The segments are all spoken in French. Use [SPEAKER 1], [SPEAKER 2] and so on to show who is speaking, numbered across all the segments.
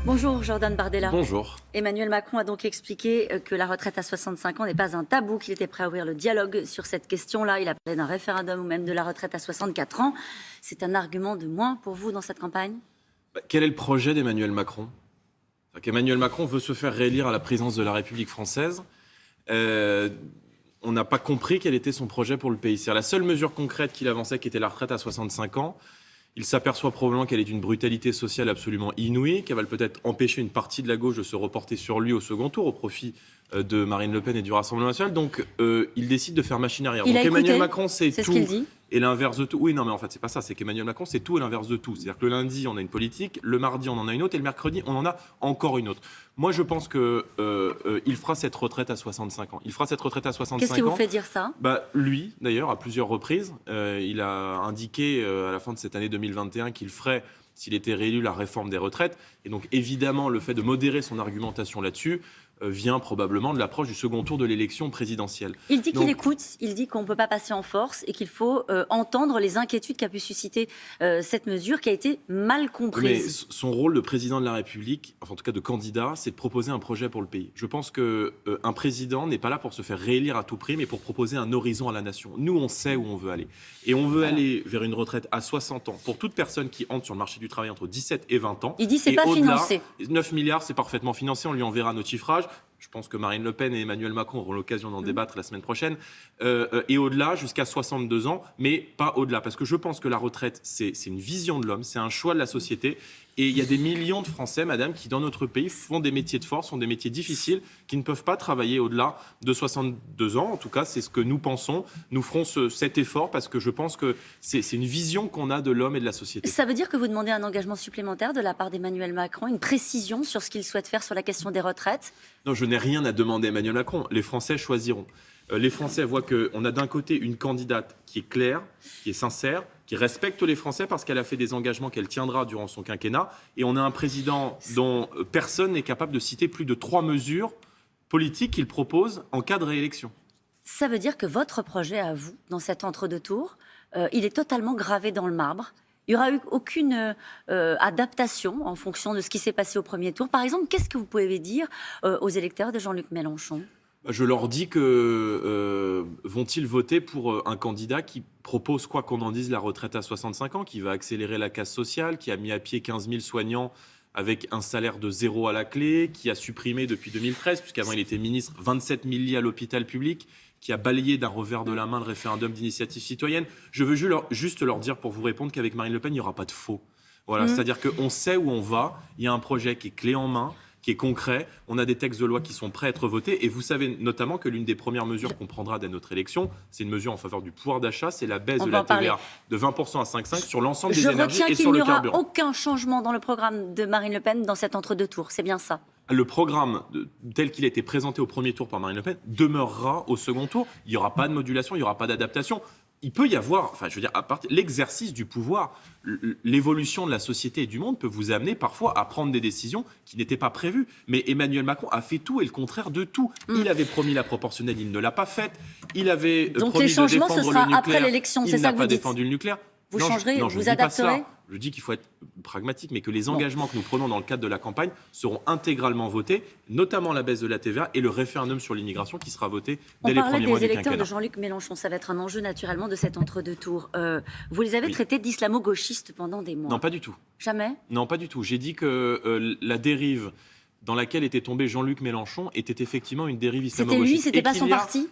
[SPEAKER 1] Bonjour Jordan Bardella.
[SPEAKER 2] Bonjour.
[SPEAKER 1] Emmanuel Macron a donc expliqué que la retraite à 65 ans n'est pas un tabou, qu'il était prêt à ouvrir le dialogue sur cette question-là. Il a parlé d'un référendum ou même de la retraite à 64 ans. C'est un argument de moins pour vous dans cette campagne ?
[SPEAKER 2] Quel est le projet d'Emmanuel Macron ? Emmanuel Macron veut se faire réélire à la présidence de la République française. On n'a pas compris quel était son projet pour le pays. C'est la seule mesure concrète qu'il avançait, qui était la retraite à 65 ans. Il s'aperçoit probablement qu'elle est d'une brutalité sociale absolument inouïe, qu'elle va peut-être empêcher une partie de la gauche de se reporter sur lui au second tour, au profit de Marine Le Pen et du Rassemblement national. Donc, il décide de faire machine arrière.
[SPEAKER 1] Il
[SPEAKER 2] Donc,
[SPEAKER 1] a écouté,
[SPEAKER 2] Emmanuel Macron, c'est
[SPEAKER 1] ce
[SPEAKER 2] tout
[SPEAKER 1] qu'il dit.
[SPEAKER 2] et l'inverse de tout. Oui, non, mais en fait, c'est pas ça. C'est qu'Emmanuel Macron, c'est tout et l'inverse de tout. C'est-à-dire que le lundi, on a une politique, le mardi, on en a une autre, et le mercredi, on en a encore une autre. Moi, je pense qu'il fera cette retraite à 65 ans. Il fera cette retraite à 65 ans.
[SPEAKER 1] Qu'est-ce qui vous fait dire ça ?
[SPEAKER 2] Lui, d'ailleurs, à plusieurs reprises, il a indiqué à la fin de cette année 2021 qu'il ferait, s'il était réélu, la réforme des retraites. Et donc, évidemment, le fait de modérer son argumentation là-dessus vient probablement de l'approche du second tour de l'élection présidentielle.
[SPEAKER 1] Il dit qu'il écoute, il dit qu'on ne peut pas passer en force et qu'il faut entendre les inquiétudes qu'a pu susciter cette mesure qui a été mal comprise.
[SPEAKER 2] Mais son rôle de président de la République, enfin en tout cas de candidat, c'est de proposer un projet pour le pays. Je pense qu'un président n'est pas là pour se faire réélire à tout prix, mais pour proposer un horizon à la nation. Nous, on sait où on veut aller. Et on veut aller vers une retraite à 60 ans pour toute personne qui entre sur le marché du travail entre 17 et 20 ans.
[SPEAKER 1] Il dit c'est pas financé.
[SPEAKER 2] 9 milliards, c'est parfaitement financé, on lui enverra nos chiffrages. Je pense que Marine Le Pen et Emmanuel Macron auront l'occasion d'en débattre la semaine prochaine. Et au-delà, jusqu'à 62 ans, mais pas au-delà. Parce que je pense que la retraite, c'est une vision de l'homme, c'est un choix de la société. Et il y a des millions de Français, madame, qui dans notre pays font des métiers de force, font des métiers difficiles, qui ne peuvent pas travailler au-delà de 62 ans. En tout cas, c'est ce que nous pensons. Nous ferons cet effort parce que je pense que c'est une vision qu'on a de l'homme et de la société.
[SPEAKER 1] Ça veut dire que vous demandez un engagement supplémentaire de la part d'Emmanuel Macron, une précision sur ce qu'il souhaite faire sur la question des retraites ?
[SPEAKER 2] Non, je n'ai rien à demander à Emmanuel Macron. Les Français choisiront. Les Français voient qu'on a d'un côté une candidate qui est claire, qui est sincère, qui respecte les Français parce qu'elle a fait des engagements qu'elle tiendra durant son quinquennat. Et on a un président dont personne n'est capable de citer plus de 3 mesures politiques qu'il propose en cas de réélection.
[SPEAKER 1] Ça veut dire que votre projet à vous, dans cet entre-deux-tours, il est totalement gravé dans le marbre. Il n'y aura eu aucune adaptation en fonction de ce qui s'est passé au premier tour. Par exemple, qu'est-ce que vous pouvez dire aux électeurs de Jean-Luc Mélenchon ?
[SPEAKER 2] Je leur dis que vont-ils voter pour un candidat qui propose, quoi qu'on en dise, la retraite à 65 ans, qui va accélérer la casse sociale, qui a mis à pied 15 000 soignants avec un salaire de 0 à la clé, qui a supprimé depuis 2013, puisqu'avant il était ministre, 27 000 lits à l'hôpital public, qui a balayé d'un revers de la main le référendum d'initiative citoyenne. Je veux juste leur dire, pour vous répondre, qu'avec Marine Le Pen, il n'y aura pas de faux. Voilà, c'est-à-dire qu'on sait où on va, il y a un projet qui est clé en main, qui est concret, on a des textes de loi qui sont prêts à être votés, et vous savez notamment que l'une des premières mesures qu'on prendra dès notre élection, c'est une mesure en faveur du pouvoir d'achat, c'est la baisse de la TVA de 20% à 5,5% sur l'ensemble des énergies et sur le carburant.
[SPEAKER 1] Je retiens qu'il n'y aura aucun changement dans le programme de Marine Le Pen dans cet entre-deux-tours, c'est bien ça ?
[SPEAKER 2] Le programme tel qu'il a été présenté au premier tour par Marine Le Pen demeurera au second tour. Il n'y aura pas de modulation, il n'y aura pas d'adaptation. Il peut y avoir, l'exercice du pouvoir, l'évolution de la société et du monde peut vous amener parfois à prendre des décisions qui n'étaient pas prévues. Mais Emmanuel Macron a fait tout et le contraire de tout. Il avait promis la proportionnelle, il ne l'a pas faite. Il avait
[SPEAKER 1] donc
[SPEAKER 2] promis
[SPEAKER 1] les changements,
[SPEAKER 2] de défendre
[SPEAKER 1] ce sera
[SPEAKER 2] le nucléaire,
[SPEAKER 1] après l'élection, c'est
[SPEAKER 2] il
[SPEAKER 1] ça
[SPEAKER 2] n'a
[SPEAKER 1] que
[SPEAKER 2] pas
[SPEAKER 1] vous dites.
[SPEAKER 2] défendu le nucléaire.
[SPEAKER 1] Vous changerez,
[SPEAKER 2] non, je
[SPEAKER 1] vous
[SPEAKER 2] dis pas
[SPEAKER 1] adapterez.
[SPEAKER 2] ça. Je dis qu'il faut être pragmatique, mais que les engagements que nous prenons dans le cadre de la campagne seront intégralement votés, notamment la baisse de la TVA et le référendum sur l'immigration qui sera voté dès les premiers mois du quinquennat.
[SPEAKER 1] On parlait des électeurs de Jean-Luc Mélenchon, ça va être un enjeu naturellement de cet entre-deux-tours. Vous les avez traités d'islamo-gauchistes pendant des mois.
[SPEAKER 2] Non, pas du tout.
[SPEAKER 1] Jamais ?
[SPEAKER 2] Non, pas du tout. J'ai dit que la dérive dans laquelle était tombé Jean-Luc Mélenchon était effectivement une dérive islamo-gauchiste.
[SPEAKER 1] C'était lui, c'était pas son parti ?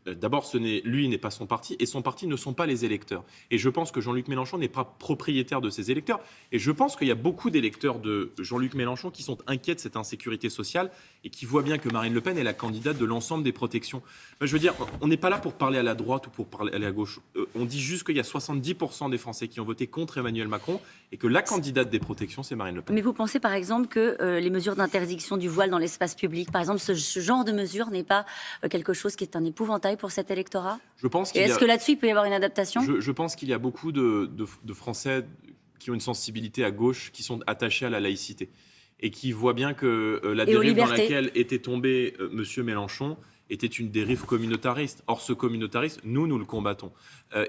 [SPEAKER 2] D'abord, lui n'est pas son parti, et son parti ne sont pas les électeurs. Et je pense que Jean-Luc Mélenchon n'est pas propriétaire de ses électeurs. Et je pense qu'il y a beaucoup d'électeurs de Jean-Luc Mélenchon qui sont inquiets de cette insécurité sociale et qui voient bien que Marine Le Pen est la candidate de l'ensemble des protections. Je veux dire, on n'est pas là pour parler à la droite ou pour parler à la gauche. On dit juste qu'il y a 70% des Français qui ont voté contre Emmanuel Macron et que la candidate des protections, c'est Marine Le Pen.
[SPEAKER 1] Mais vous pensez par exemple que les mesures d'interdiction du voile dans l'espace public, par exemple, ce genre de mesure n'est pas quelque chose qui est un épouvantail pour cet électorat ? Est-ce que là-dessus, il peut y avoir une adaptation ?
[SPEAKER 2] Je pense qu'il y a beaucoup de Français qui ont une sensibilité à gauche, qui sont attachés à la laïcité et qui voient bien que la dérive dans laquelle était tombé M. Mélenchon était une dérive communautariste. Or, ce communautarisme, nous le combattons.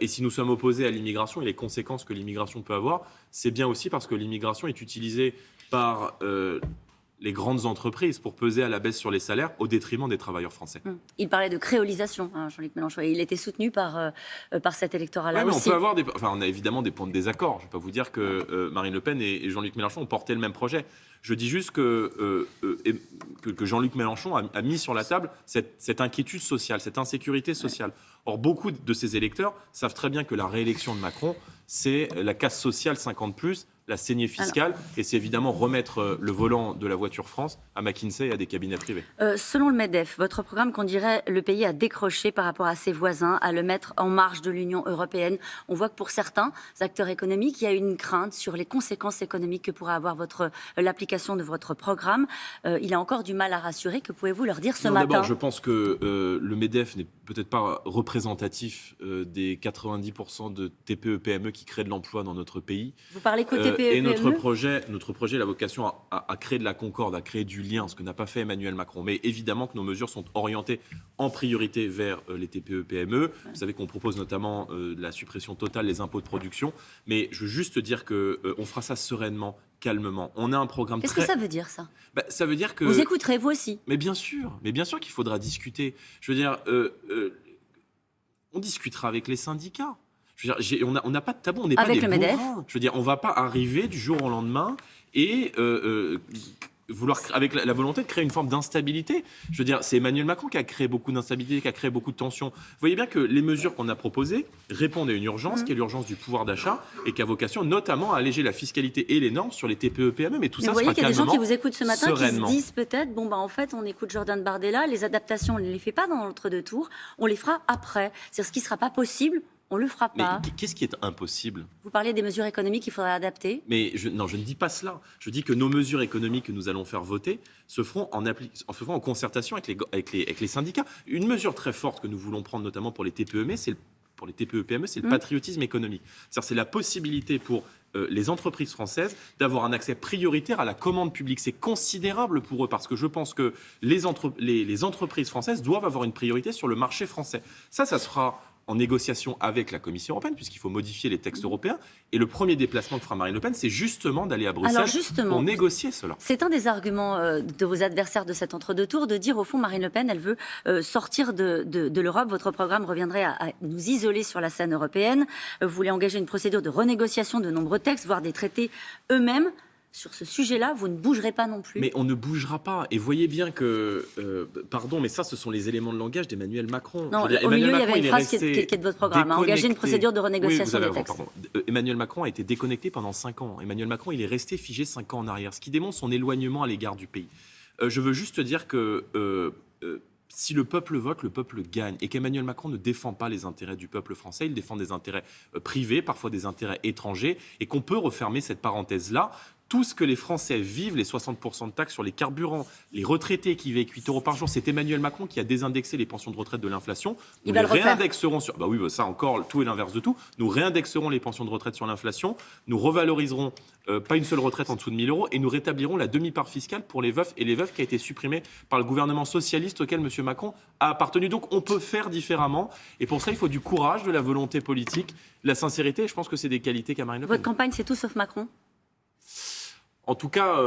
[SPEAKER 2] Et si nous sommes opposés à l'immigration et les conséquences que l'immigration peut avoir, c'est bien aussi parce que l'immigration est utilisée par les grandes entreprises pour peser à la baisse sur les salaires au détriment des travailleurs français.
[SPEAKER 1] Il parlait de créolisation, Jean-Luc Mélenchon, et il était soutenu par cet électorat-là
[SPEAKER 2] Ouais,
[SPEAKER 1] aussi.
[SPEAKER 2] On a évidemment des points de désaccord. Je ne vais pas vous dire que Marine Le Pen et Jean-Luc Mélenchon ont porté le même projet. Je dis juste que Jean-Luc Mélenchon a mis sur la table cette inquiétude sociale, cette insécurité sociale. Or, beaucoup de ces électeurs savent très bien que la réélection de Macron, c'est la casse sociale 50+, la saignée fiscale, et c'est évidemment remettre le volant de la voiture France à McKinsey et à des cabinets privés.
[SPEAKER 1] Selon le MEDEF, votre programme conduirait le pays à décrocher par rapport à ses voisins, à le mettre en marge de l'Union européenne. On voit que pour certains acteurs économiques, il y a une crainte sur les conséquences économiques que pourrait avoir l'application de votre programme. Il a encore du mal à rassurer. Que pouvez-vous leur dire ce matin ?
[SPEAKER 2] D'abord, je pense que le MEDEF n'est peut-être pas représentatif des 90% de TPE-PME qui créent de l'emploi dans notre pays.
[SPEAKER 1] Vous parlez que TPE-PME ?
[SPEAKER 2] Et notre projet a la vocation à créer de la concorde, à créer du lien, ce que n'a pas fait Emmanuel Macron. Mais évidemment que nos mesures sont orientées en priorité vers les TPE-PME. Vous savez qu'on propose notamment la suppression totale des impôts de production. Mais je veux juste dire qu'on fera ça sereinement, calmement. On a un programme
[SPEAKER 1] Qu'est-ce que ça veut dire, ça ?
[SPEAKER 2] Ça veut dire que...
[SPEAKER 1] Vous écouterez, vous aussi ?
[SPEAKER 2] Mais bien sûr qu'il faudra discuter. Je veux dire, on discutera avec les syndicats. Je veux dire, on n'a pas de tabou, on n'est pas des bourrins. Je veux dire, on ne va pas arriver du jour au lendemain et vouloir, avec la volonté de créer une forme d'instabilité. Je veux dire, c'est Emmanuel Macron qui a créé beaucoup d'instabilité, qui a créé beaucoup de tensions. Vous voyez bien que les mesures qu'on a proposées répondent à une urgence, qui est l'urgence du pouvoir d'achat, et qui a vocation notamment à alléger la fiscalité et les normes sur les TPE-PME. Mais tout ça,
[SPEAKER 1] vous voyez qu'il y a des gens qui vous écoutent ce matin
[SPEAKER 2] sereinement.
[SPEAKER 1] Qui se disent peut-être, en fait, on écoute Jordan Bardella, les adaptations, on ne les fait pas dans l'entre-deux tours, on les fera après. C'est-à-dire ce qui ne sera pas possible. On ne le fera pas.
[SPEAKER 2] Mais qu'est-ce qui est impossible ?
[SPEAKER 1] Vous parlez des mesures économiques qu'il faudrait adapter.
[SPEAKER 2] Mais je ne dis pas cela. Je dis que nos mesures économiques que nous allons faire voter se feront en concertation avec les syndicats. Une mesure très forte que nous voulons prendre notamment pour les TPE-PME, c'est le patriotisme économique. C'est la possibilité pour les entreprises françaises d'avoir un accès prioritaire à la commande publique. C'est considérable pour eux parce que je pense que les entreprises françaises doivent avoir une priorité sur le marché français. Ça se fera en négociation avec la Commission européenne, puisqu'il faut modifier les textes européens. Et le premier déplacement que fera Marine Le Pen, c'est justement d'aller à Bruxelles pour négocier cela.
[SPEAKER 1] C'est un des arguments de vos adversaires de cet entre-deux tours, de dire au fond, Marine Le Pen, elle veut sortir de l'Europe. Votre programme reviendrait à nous isoler sur la scène européenne. Vous voulez engager une procédure de renégociation de nombreux textes, voire des traités eux-mêmes. Sur ce sujet-là, vous ne bougerez pas non plus.
[SPEAKER 2] Mais on ne bougera pas. Et voyez bien que... pardon, mais ça, ce sont les éléments de langage d'Emmanuel Macron.
[SPEAKER 1] Non, au milieu, il y avait une phrase qui est de votre programme. Engager une procédure de renégociation des textes.
[SPEAKER 2] Emmanuel Macron a été déconnecté pendant 5 ans. Emmanuel Macron, il est resté figé 5 ans en arrière, ce qui démontre son éloignement à l'égard du pays. Je veux juste dire que... si le peuple vote, le peuple gagne. Et qu'Emmanuel Macron ne défend pas les intérêts du peuple français, il défend des intérêts privés, parfois des intérêts étrangers, et qu'on peut refermer cette parenthèse-là. Tout ce que les Français vivent, les 60% de taxes sur les carburants, les retraités qui vivent avec 8 € par jour, c'est Emmanuel Macron qui a désindexé les pensions de retraite de l'inflation. Nous les réindexerons sur... ça encore, tout est l'inverse de tout. Nous réindexerons les pensions de retraite sur l'inflation, nous revaloriserons pas une seule retraite en dessous de 1 000 € et nous rétablirons la demi-part fiscale pour les veufs et les veuves qui a été supprimée par le gouvernement socialiste auquel M. Macron a appartenu. Donc on peut faire différemment et pour ça il faut du courage, de la volonté politique, de la sincérité. Et je pense que c'est des qualités qu'a Marine Le Pen.
[SPEAKER 1] Votre campagne, c'est tout sauf Macron ?
[SPEAKER 2] En tout cas,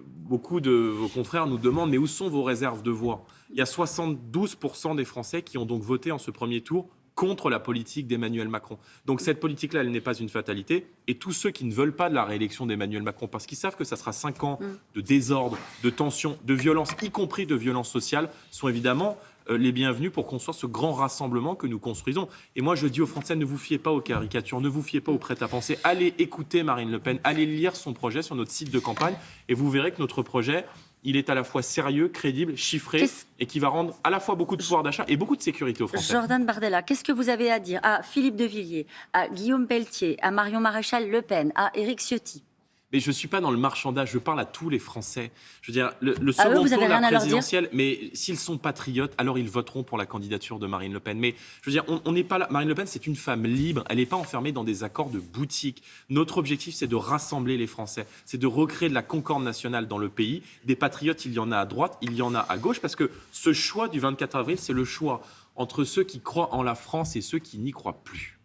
[SPEAKER 2] beaucoup de vos confrères nous demandent « mais où sont vos réserves de voix ?» Il y a 72% des Français qui ont donc voté en ce premier tour contre la politique d'Emmanuel Macron. Donc cette politique-là, elle n'est pas une fatalité. Et tous ceux qui ne veulent pas de la réélection d'Emmanuel Macron, parce qu'ils savent que ça sera 5 ans de désordre, de tension, de violence, y compris de violence sociale, sont évidemment les bienvenus pour construire ce grand rassemblement que nous construisons. Et moi, je dis aux Français, ne vous fiez pas aux caricatures, ne vous fiez pas au prêt-à-penser. Allez écouter Marine Le Pen, allez lire son projet sur notre site de campagne et vous verrez que notre projet, il est à la fois sérieux, crédible, chiffré et qui va rendre à la fois beaucoup de pouvoir d'achat et beaucoup de sécurité aux Français.
[SPEAKER 1] Jordan Bardella, qu'est-ce que vous avez à dire à Philippe de Villiers, à Guillaume Pelletier, à Marion Maréchal Le Pen, à Éric Ciotti ?
[SPEAKER 2] Mais je ne suis pas dans le marchandage, je parle à tous les Français. Je veux dire, le
[SPEAKER 1] À eux,
[SPEAKER 2] second
[SPEAKER 1] vous avez
[SPEAKER 2] tour de
[SPEAKER 1] rien
[SPEAKER 2] la
[SPEAKER 1] à leur dire
[SPEAKER 2] présidentielle, mais s'ils sont patriotes, alors ils voteront pour la candidature de Marine Le Pen. Mais je veux dire, on n'est pas là. Marine Le Pen, c'est une femme libre, elle n'est pas enfermée dans des accords de boutique. Notre objectif, c'est de rassembler les Français, c'est de recréer de la concorde nationale dans le pays. Des patriotes, il y en a à droite, il y en a à gauche, parce que ce choix du 24 avril, c'est le choix entre ceux qui croient en la France et ceux qui n'y croient plus.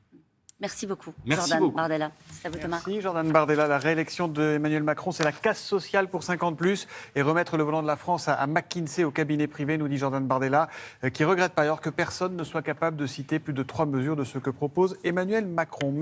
[SPEAKER 1] Merci beaucoup,
[SPEAKER 2] Merci
[SPEAKER 1] Jordan
[SPEAKER 2] beaucoup.
[SPEAKER 1] Bardella. C'est à vous, Thomas.
[SPEAKER 3] Merci Jordan Bardella. La réélection d'Emmanuel Macron, c'est la casse sociale pour 50+, et remettre le volant de la France à McKinsey, au cabinet privé, nous dit Jordan Bardella, qui regrette par ailleurs que personne ne soit capable de citer plus de 3 mesures de ce que propose Emmanuel Macron.